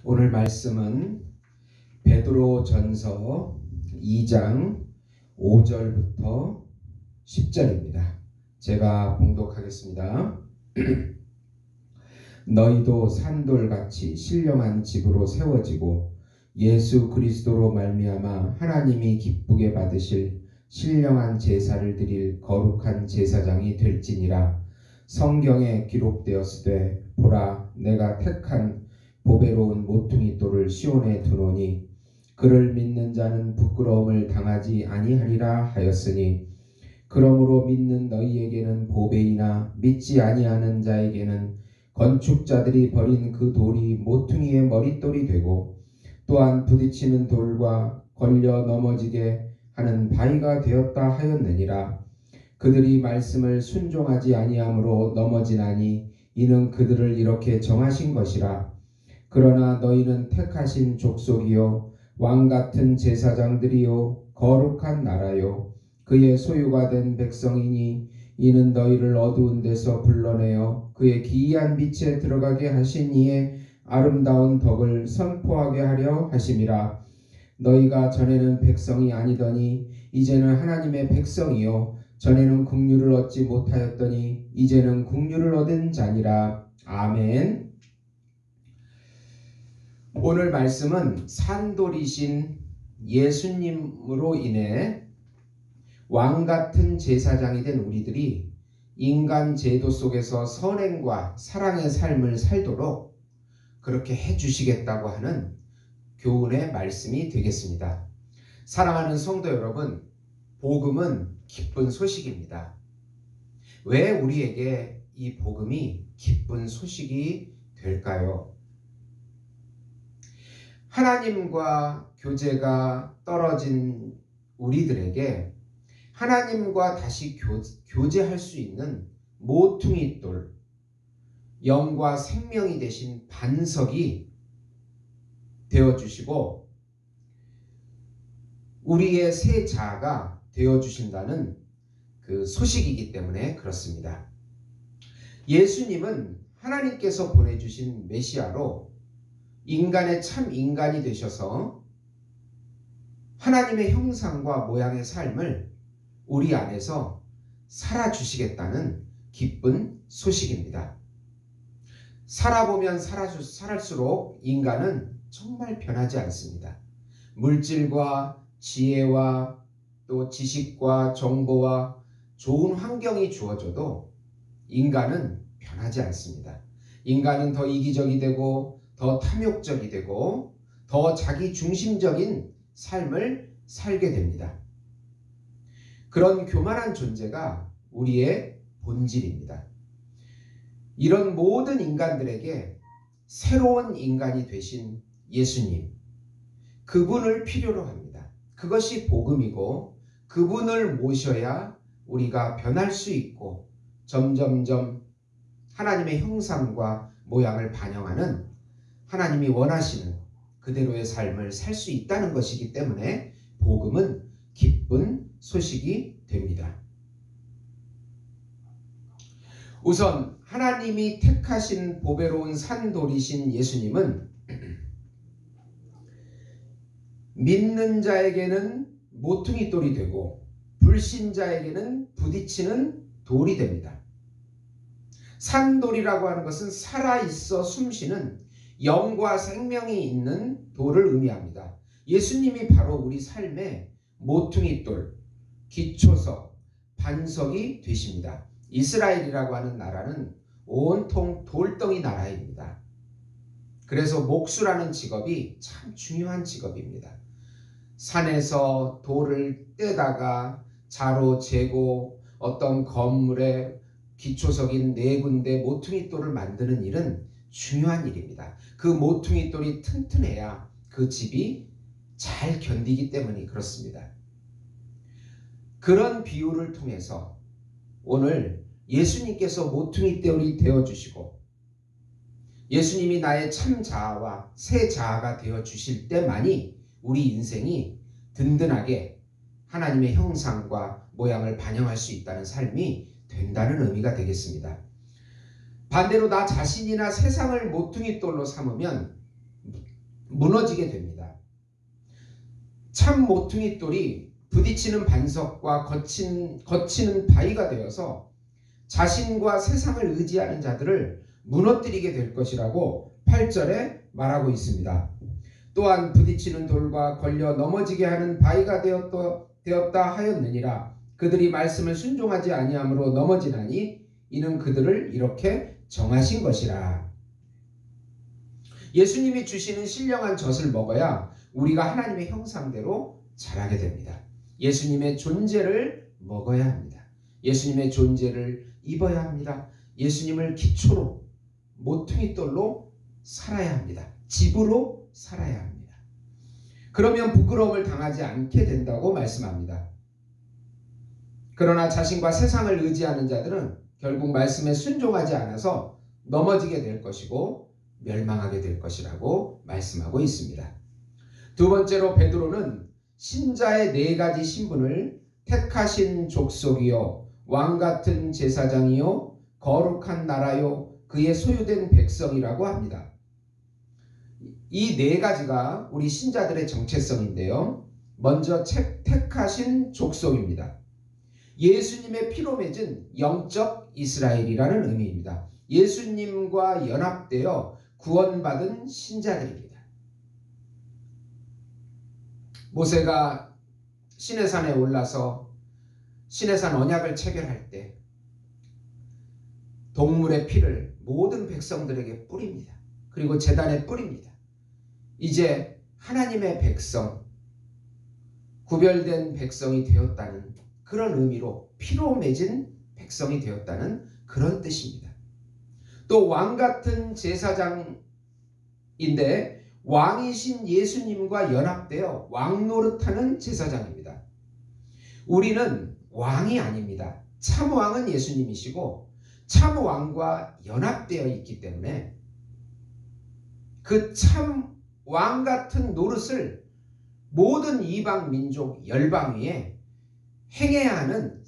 오늘 말씀은 베드로전서 2장 5절부터 10절입니다. 제가 봉독하겠습니다. 너희도 산돌같이 신령한 집으로 세워지고 예수 그리스도로 말미암아 하나님이 기쁘게 받으실 신령한 제사를 드릴 거룩한 제사장이 될지니라. 성경에 기록되었으되 보라, 내가 택한 보배로운 모퉁이 돌을 시온에 두노니 그를 믿는 자는 부끄러움을 당하지 아니하리라 하였으니, 그러므로 믿는 너희에게는 보배이나 믿지 아니하는 자에게는 건축자들이 버린 그 돌이 모퉁이의 머릿돌이 되고 또한 부딪히는 돌과 걸려 넘어지게 하는 바위가 되었다 하였느니라. 그들이 말씀을 순종하지 아니함으로 넘어지나니 이는 그들을 이렇게 정하신 것이라. 그러나 너희는 택하신 족속이요 왕같은 제사장들이요 거룩한 나라요 그의 소유가 된 백성이니 이는 너희를 어두운 데서 불러내어 그의 기이한 빛에 들어가게 하신 이의 아름다운 덕을 선포하게 하려 하심이라. 너희가 전에는 백성이 아니더니 이제는 하나님의 백성이요 전에는 긍휼을 얻지 못하였더니 이제는 긍휼을 얻은 자니라. 아멘. 오늘 말씀은 산돌이신 예수님으로 인해 왕같은 제사장이 된 우리들이 인간 제도 속에서 선행과 사랑의 삶을 살도록 그렇게 해주시겠다고 하는 교훈의 말씀이 되겠습니다. 사랑하는 성도 여러분, 복음은 기쁜 소식입니다. 왜 우리에게 이 복음이 기쁜 소식이 될까요? 하나님과 교제가 떨어진 우리들에게 하나님과 다시 교제할 수 있는 모퉁이 돌, 영과 생명이 되신 반석이 되어주시고 우리의 새 자아가 되어주신다는 그 소식이기 때문에 그렇습니다. 예수님은 하나님께서 보내주신 메시아로 인간의 참 인간이 되셔서 하나님의 형상과 모양의 삶을 우리 안에서 살아주시겠다는 기쁜 소식입니다. 살아보면 살할수록 인간은 정말 변하지 않습니다. 물질과 지혜와 또 지식과 정보와 좋은 환경이 주어져도 인간은 변하지 않습니다. 인간은 더 이기적이 되고 더 탐욕적이 되고 더 자기 중심적인 삶을 살게 됩니다. 그런 교만한 존재가 우리의 본질입니다. 이런 모든 인간들에게 새로운 인간이 되신 예수님, 그분을 필요로 합니다. 그것이 복음이고 그분을 모셔야 우리가 변할 수 있고 점점점 하나님의 형상과 모양을 반영하는 하나님이 원하시는 그대로의 삶을 살 수 있다는 것이기 때문에 복음은 기쁜 소식이 됩니다. 우선 하나님이 택하신 보배로운 산돌이신 예수님은 믿는 자에게는 모퉁이 돌이 되고 불신자에게는 부딪히는 돌이 됩니다. 산돌이라고 하는 것은 살아있어 숨쉬는 영과 생명이 있는 돌을 의미합니다. 예수님이 바로 우리 삶의 모퉁이 돌, 기초석, 반석이 되십니다. 이스라엘이라고 하는 나라는 온통 돌덩이 나라입니다. 그래서 목수라는 직업이 참 중요한 직업입니다. 산에서 돌을 떼다가 자로 재고 어떤 건물의 기초석인 네 군데 모퉁이 돌을 만드는 일은 중요한 일입니다. 그 모퉁이 돌이 튼튼해야 그 집이 잘 견디기 때문이 그렇습니다. 그런 비유를 통해서 오늘 예수님께서 모퉁이 돌이 되어주시고 예수님이 나의 참 자아와 새 자아가 되어주실 때만이 우리 인생이 든든하게 하나님의 형상과 모양을 반영할 수 있다는 삶이 된다는 의미가 되겠습니다. 반대로 나 자신이나 세상을 모퉁이 돌로 삼으면 무너지게 됩니다. 참 모퉁이 돌이 부딪히는 반석과 거치는 바위가 되어서 자신과 세상을 의지하는 자들을 무너뜨리게 될 것이라고 8절에 말하고 있습니다. 또한 부딪히는 돌과 걸려 넘어지게 하는 바위가 되었다 하였느니라. 그들이 말씀을 순종하지 아니함으로 넘어지나니 이는 그들을 이렇게 정하신 것이라. 예수님이 주시는 신령한 젖을 먹어야 우리가 하나님의 형상대로 자라게 됩니다. 예수님의 존재를 먹어야 합니다. 예수님의 존재를 입어야 합니다. 예수님을 기초로 모퉁이돌로 살아야 합니다. 집으로 살아야 합니다. 그러면 부끄러움을 당하지 않게 된다고 말씀합니다. 그러나 자신과 세상을 의지하는 자들은 결국 말씀에 순종하지 않아서 넘어지게 될 것이고 멸망하게 될 것이라고 말씀하고 있습니다. 두 번째로 베드로는 신자의 네 가지 신분을 택하신 족속이요 왕같은 제사장이요 거룩한 나라요 그의 소유된 백성이라고 합니다. 이 네 가지가 우리 신자들의 정체성인데요. 먼저 택하신 족속입니다. 예수님의 피로 맺은 영적 이스라엘이라는 의미입니다. 예수님과 연합되어 구원받은 신자들입니다. 모세가 시내산에 올라서 시내산 언약을 체결할 때 동물의 피를 모든 백성들에게 뿌립니다. 그리고 제단에 뿌립니다. 이제 하나님의 백성, 구별된 백성이 되었다는 그런 의미로 피로 맺은 백성이 되었다는 그런 뜻입니다. 또 왕같은 제사장인데 왕이신 예수님과 연합되어 왕 노릇하는 제사장입니다. 우리는 왕이 아닙니다. 참 왕은 예수님이시고 참 왕과 연합되어 있기 때문에 그 참 왕 같은 노릇을 모든 이방 민족 열방 위에 행해야 하는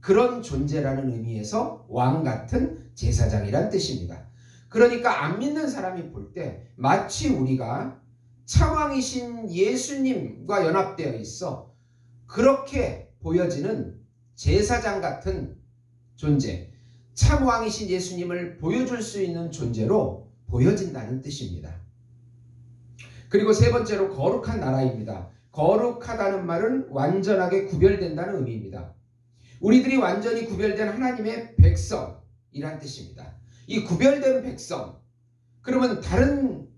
그런 존재라는 의미에서 왕 같은 제사장이란 뜻입니다. 그러니까 안 믿는 사람이 볼 때 마치 우리가 참왕이신 예수님과 연합되어 있어 그렇게 보여지는 제사장 같은 존재, 참왕이신 예수님을 보여줄 수 있는 존재로 보여진다는 뜻입니다. 그리고 세 번째로 거룩한 나라입니다. 거룩하다는 말은 완전하게 구별된다는 의미입니다. 우리들이 완전히 구별된 하나님의 백성이란 뜻입니다. 이 구별된 백성, 그러면 다른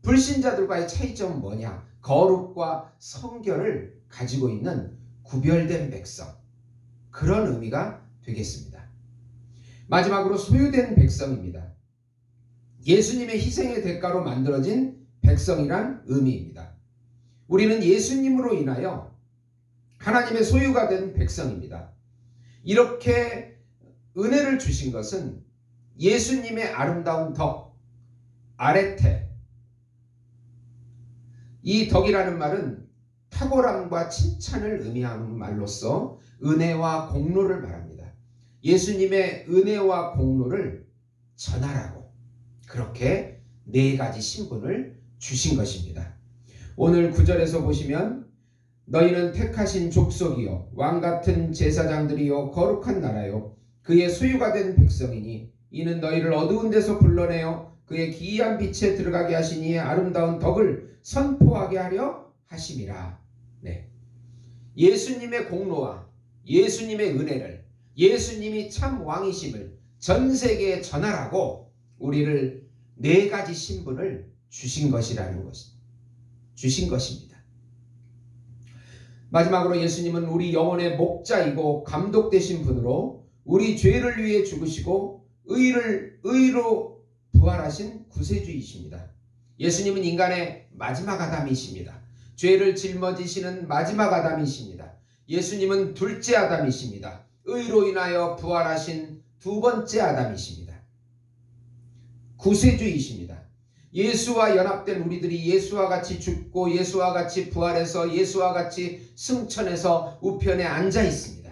불신자들과의 차이점은 뭐냐? 거룩과 성결을 가지고 있는 구별된 백성, 그런 의미가 되겠습니다. 마지막으로 소유된 백성입니다. 예수님의 희생의 대가로 만들어진 백성이란 의미입니다. 우리는 예수님으로 인하여 하나님의 소유가 된 백성입니다. 이렇게 은혜를 주신 것은 예수님의 아름다운 덕, 아레테. 이 덕이라는 말은 탁월함과 칭찬을 의미하는 말로서 은혜와 공로를 말합니다. 예수님의 은혜와 공로를 전하라고 그렇게 네 가지 신분을 주신 것입니다. 오늘 9절에서 보시면 너희는 택하신 족속이요 왕같은 제사장들이요 거룩한 나라요 그의 소유가 된 백성이니 이는 너희를 어두운 데서 불러내어 그의 기이한 빛에 들어가게 하시니 아름다운 덕을 선포하게 하려 하심이라. 네. 예수님의 공로와 예수님의 은혜를, 예수님이 참 왕이심을 전 세계에 전하라고 우리를 네 가지 신분을 주신 것입니다. 마지막으로 예수님은 우리 영혼의 목자이고 감독 되신 분으로 우리 죄를 위해 죽으시고 의로 부활하신 구세주이십니다. 예수님은 인간의 마지막 아담이십니다. 죄를 짊어지시는 마지막 아담이십니다. 예수님은 둘째 아담이십니다. 의로 인하여 부활하신 두 번째 아담이십니다. 구세주이십니다. 예수와 연합된 우리들이 예수와 같이 죽고 예수와 같이 부활해서 예수와 같이 승천해서 우편에 앉아 있습니다.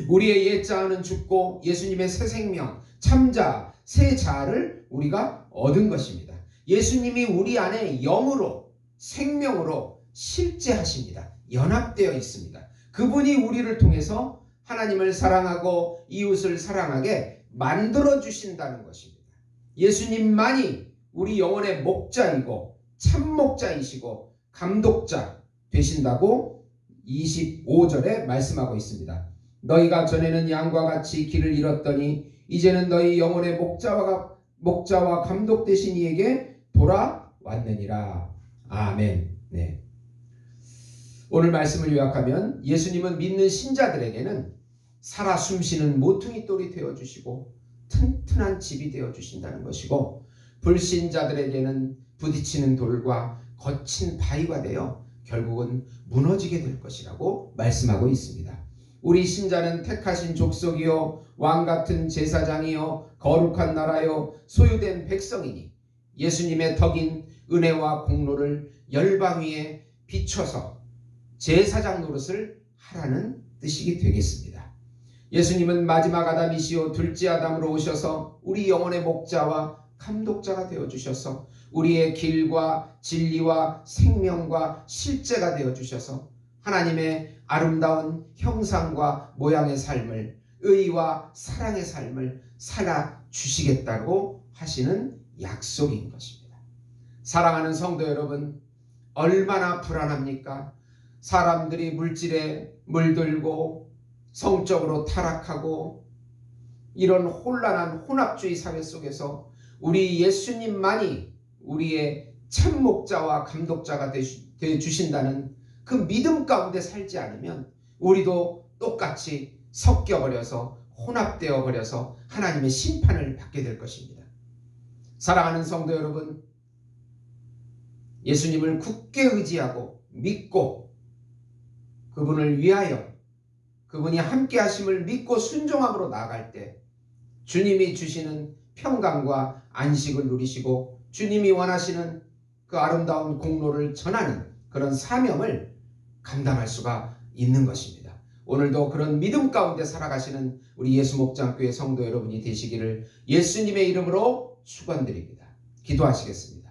우리의 옛자아는 죽고 예수님의 새 생명, 참자, 새 자아를 우리가 얻은 것입니다. 예수님이 우리 안에 영으로, 생명으로 실제하십니다. 연합되어 있습니다. 그분이 우리를 통해서 하나님을 사랑하고 이웃을 사랑하게 만들어 주신다는 것입니다. 예수님만이 우리 영혼의 목자이고 참 목자이시고 감독자 되신다고 25절에 말씀하고 있습니다. 너희가 전에는 양과 같이 길을 잃었더니 이제는 너희 영혼의 목자와 감독 되신 이에게 돌아왔느니라. 아멘. 네. 오늘 말씀을 요약하면 예수님은 믿는 신자들에게는 살아 숨쉬는 모퉁이 돌이 되어주시고 튼튼한 집이 되어주신다는 것이고, 불신자들에게는 부딪히는 돌과 거친 바위가 되어 결국은 무너지게 될 것이라고 말씀하고 있습니다. 우리 신자는 택하신 족속이요 왕같은 제사장이요 거룩한 나라요 소유된 백성이니 예수님의 덕인 은혜와 공로를 열방 위에 비춰서 제사장 노릇을 하라는 뜻이 되겠습니다. 예수님은 마지막 아담이시요 둘째 아담으로 오셔서 우리 영혼의 목자와 감독자가 되어주셔서 우리의 길과 진리와 생명과 실제가 되어주셔서 하나님의 아름다운 형상과 모양의 삶을, 의와 사랑의 삶을 살아주시겠다고 하시는 약속인 것입니다. 사랑하는 성도 여러분, 얼마나 불안합니까? 사람들이 물질에 물들고 성적으로 타락하고 이런 혼란한 혼합주의 사회 속에서 우리 예수님만이 우리의 참 목자와 감독자가 되어 주신다는 그 믿음 가운데 살지 않으면 우리도 똑같이 섞여버려서 혼합되어 버려서 하나님의 심판을 받게 될 것입니다. 사랑하는 성도 여러분, 예수님을 굳게 의지하고 믿고 그분을 위하여 그분이 함께 하심을 믿고 순종함으로 나아갈 때 주님이 주시는 평강과 안식을 누리시고 주님이 원하시는 그 아름다운 공로를 전하는 그런 사명을 감당할 수가 있는 것입니다. 오늘도 그런 믿음 가운데 살아가시는 우리 예수목장교회 성도 여러분이 되시기를 예수님의 이름으로 축원드립니다. 기도하시겠습니다.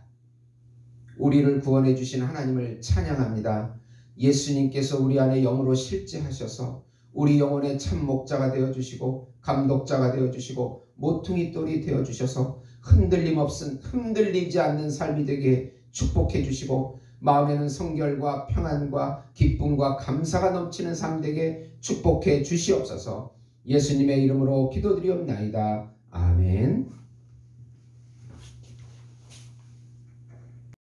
우리를 구원해 주신 하나님을 찬양합니다. 예수님께서 우리 안에 영으로 실제하셔서 우리 영혼의 참 목자가 되어주시고 감독자가 되어주시고 모퉁이 돌이 되어주셔서 흔들리지 않는 삶이 되게 축복해 주시고 마음에는 성결과 평안과 기쁨과 감사가 넘치는 삶 되게 축복해 주시옵소서. 예수님의 이름으로 기도드리옵나이다. 아멘.